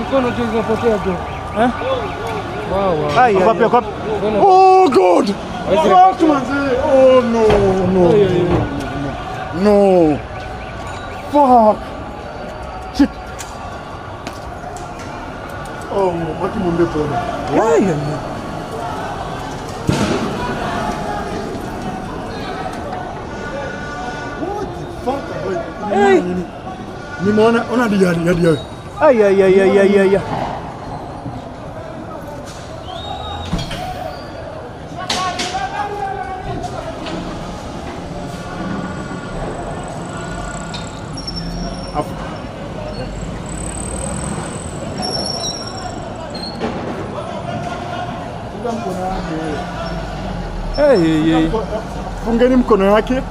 Mkono tu unapotea tu. Eh? Wow. Kwa. Oh God. Fuck manze. Oh no. No. Fuck. Shit. Oh, waki munde tona. What the fuck boy? Hey. Nimeona ona hadi. Ay. Fungeni mkono wake.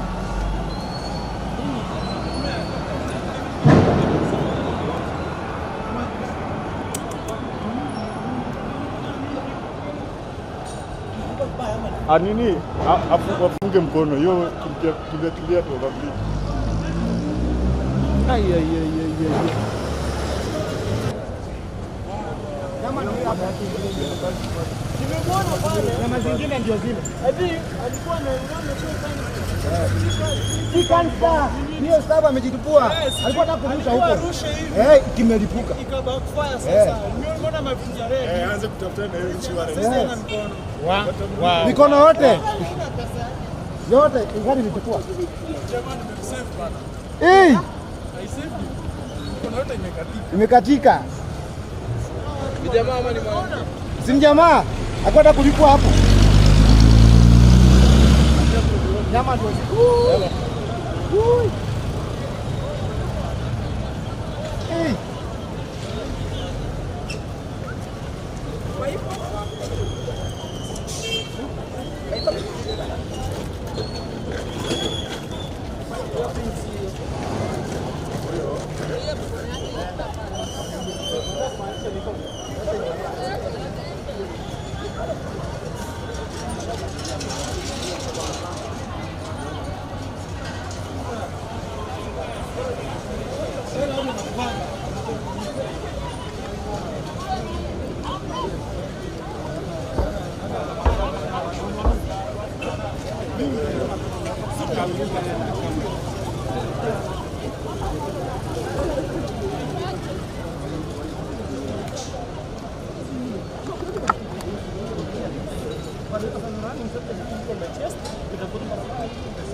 Nini? Wafunge mkono. Hiyo tulia tu babli. Nimemwona pale. Na mazingine ndio zile. Hivi alikuwa na si kansa. Hiyo sababu amejitupua. Alikuwa anataka kurusha huko. Kimelipuka. Ikabackfire sasa. Nimeona mavinja red. Aanze kutafuta na hiyo insurance. Sasa na mkono. Wow. Mikono yote. Yote ingani nilichukua. Jamani nimesave bana. I saved you. Mikono yote imekatika. Ni jamaa ama ni mwana? Si jamaa. Akwenda kulipua hapo. Nyama ndio. But it was running, so the chest, with a good